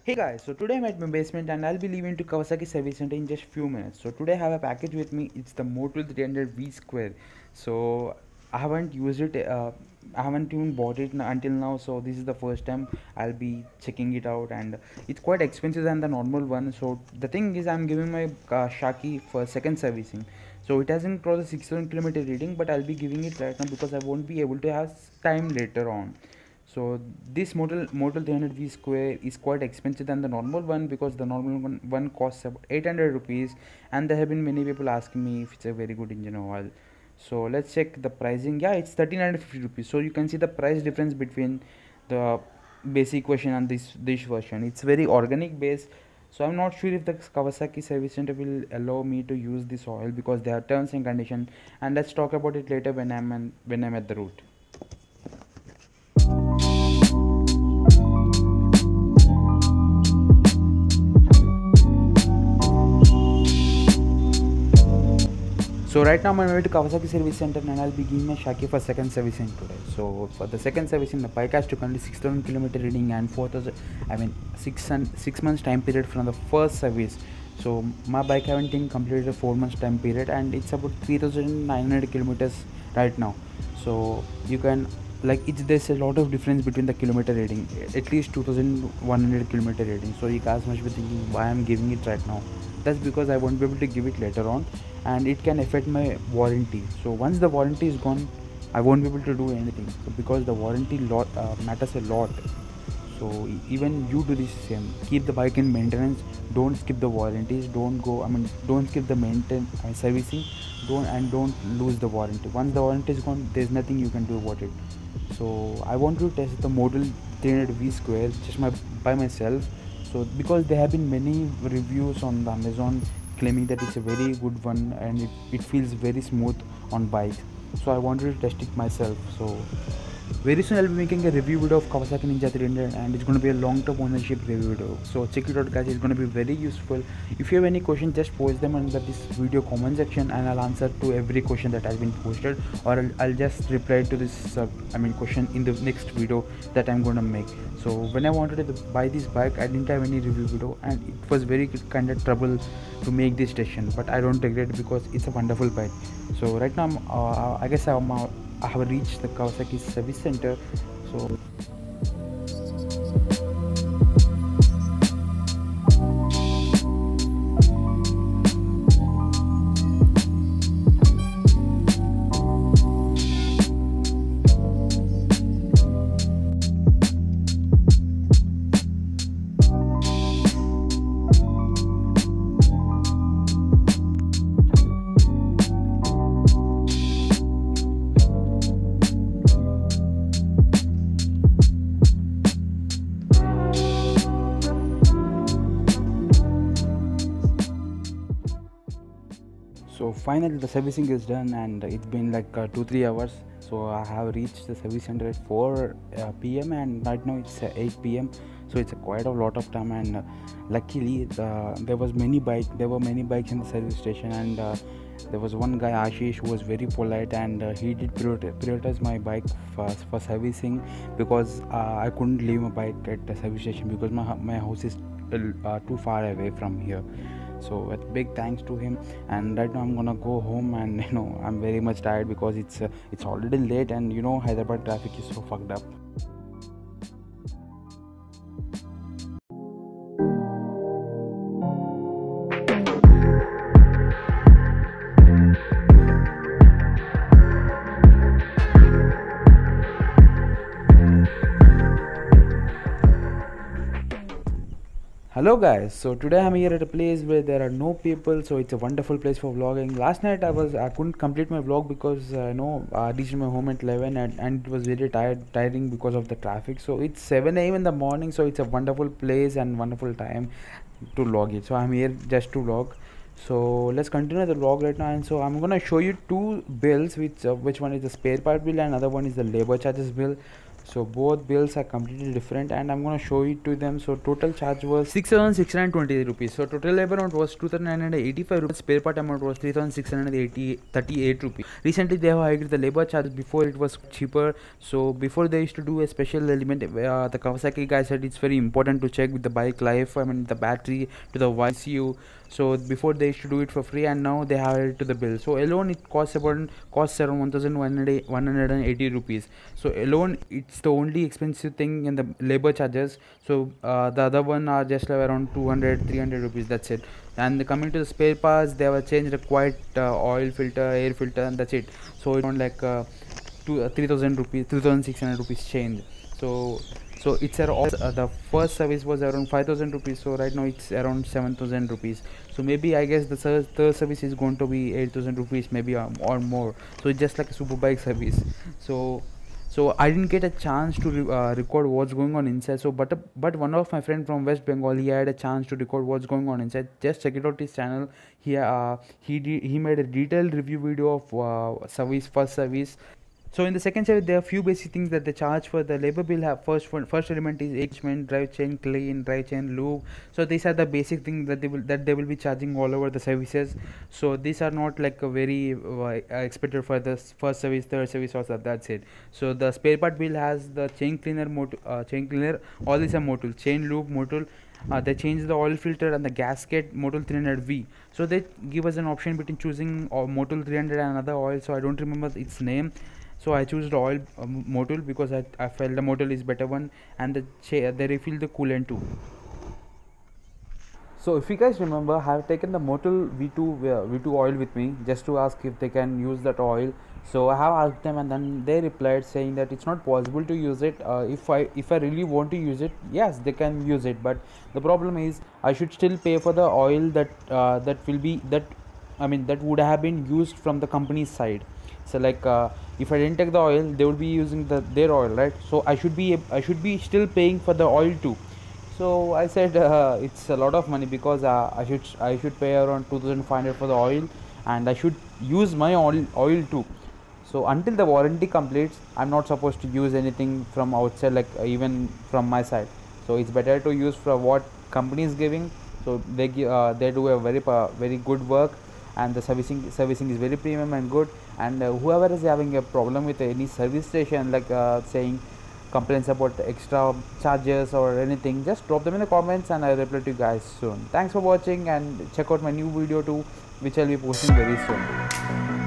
Hey guys, so today I'm at my basement and I'll be leaving to Kawasaki service center in just few minutes. So today I have a package with me. It's the Motul 300 V Square. So I haven't used it. I haven't even bought it until now. So this is the first time I'll be checking it out, and it's quite expensive than the normal one. So the thing is, I'm giving my Shaki for second servicing. So it hasn't crossed the 6,000 kilometer reading, but I'll be giving it right now because I won't be able to have time later on. So this Motul 300 V Square is quite expensive than the normal one because the normal one costs about 800 rupees, and there have been many people asking me if it's a very good engine oil. So let's check the pricing. Yeah, it's 1350 rupees. So you can see the price difference between the basic version and this version. It's very organic base. So I'm not sure if the Kawasaki service center will allow me to use this oil because there are terms and conditions. And let's talk about it later when I'm at the route. So right now I'm on my way to Kawasaki service center and I'll be giving my Shaki for second servicing today. So for the second servicing, the bike has to complete 6,000 kilometer reading and 4,000. I mean 6 months time period from the first service. So my bike haven't even completed a 4 months time period and it's about 3,900 kilometers right now. So you can there's a lot of difference between the kilometer rating, at least 2,100 kilometer rating. So you guys must be thinking why I'm giving it right now. That's because I won't be able to give it later on, and it can affect my warranty. So once the warranty is gone, I won't be able to do anything. So because the warranty matters a lot. So even you do the same. Keep the bike in maintenance. Don't skip the warranties. Don't skip the maintenance servicing. Don't lose the warranty. Once the warranty is gone, there's nothing you can do about it. So I want to test the Model 300 V Square by myself. So because there have been many reviews on the Amazon claiming that it's a very good one and it feels very smooth on bike. So I wanted to test it myself. So very soon I'll be making a review video of Kawasaki Ninja 300 and it's going to be a long-term ownership review video. So check it out guys, it's going to be very useful. If you have any questions, just post them under this video comment section and I'll answer to every question that has been posted, or I'll just reply to this question in the next video that I'm going to make. So when I wanted to buy this bike, I didn't have any review video and it was very kind of trouble to make this decision, but I don't regret it because it's a wonderful bike. So right now I have reached the Kawasaki service center. So So finally the servicing is done and it's been like 2-3 hours. So I have reached the service center at 4 p.m. and right now it's 8 p.m. So it's quite a lot of time, and luckily there were many bikes in the service station, and there was one guy Ashish who was very polite, and he did prioritize my bike for servicing because I couldn't leave my bike at the service station because my house is too far away from here. So a big thanks to him, and right now I'm gonna go home, and I'm very much tired because it's already late, and Hyderabad traffic is so fucked up. Hello guys, so today I'm here at a place where there are no people, so it's a wonderful place for vlogging. Last night I couldn't complete my vlog because I reached my home at 11, and it was very tiring because of the traffic. So it's 7 a.m. in the morning, so it's a wonderful place and wonderful time to vlog it. So I'm here just to vlog. So let's continue the vlog right now, and so I'm gonna show you two bills, which one is the spare part bill and other one is the labor charges bill. So both bills are completely different, and I'm gonna show it to them. So total charge was 6,620 rupees. So total labor amount was 2,985 rupees. Spare part amount was 3,638 rupees. Recently they have hiked the labor charge. Before it was cheaper. So before they used to do a special element, the Kawasaki guy said it's very important to check with the bike life. I mean the battery to the YCU. So before they used to do it for free, and now they have it to the bill. So alone it costs around 1,180 rupees. So alone it's the only expensive thing in the labor charges. So the other one are just like around 200-300 rupees, that's it. And coming to the spare parts, they have changed a quite oil filter, air filter, and that's it. So it's around like 3,000 rupees, 2,600 rupees change. So it's the first service was around 5,000 rupees. So right now it's around 7,000 rupees. So maybe I guess the third service is going to be 8,000 rupees, maybe or more. So it's just like a super bike service. So I didn't get a chance to record what's going on inside. So but one of my friend from West Bengal, he had a chance to record what's going on inside. Just check it out his channel. He made a detailed review video of first service. So in the second service, there are few basic things that they charge for. The labor bill have first element is engagement, drive chain clean, drive chain lube. So these are the basic things that they will be charging all over the services. So these are not like a very expected for the first service, third service, or so. That's it. So the spare part bill has the chain cleaner, all these are motul, chain lube, motul. They change the oil filter and the gasket, Motul 300V. So they give us an option between choosing Motul 300 and another oil. So I don't remember its name. So I choose the oil Motul because I felt the Motul is better one, and they refill the coolant too. So if you guys remember, I have taken the Motul V2 oil with me just to ask if they can use that oil. So I have asked them, and then they replied saying that it's not possible to use it. If I really want to use it, yes, they can use it. But the problem is I should still pay for the oil that would have been used from the company's side. So like if I didn't take the oil, they would be using their oil, right? So I should be still paying for the oil too. So I said it's a lot of money because I should pay around 2,500 for the oil, and I should use my oil too. So until the warranty completes, I'm not supposed to use anything from outside, like even from my side. So it's better to use for what company is giving. So they do a very good work, and the servicing is very premium and good. And whoever is having a problem with any service station, like saying complaints about extra charges or anything, just drop them in the comments and I'll reply to you guys soon. Thanks for watching, and check out my new video too, which I'll be posting very soon.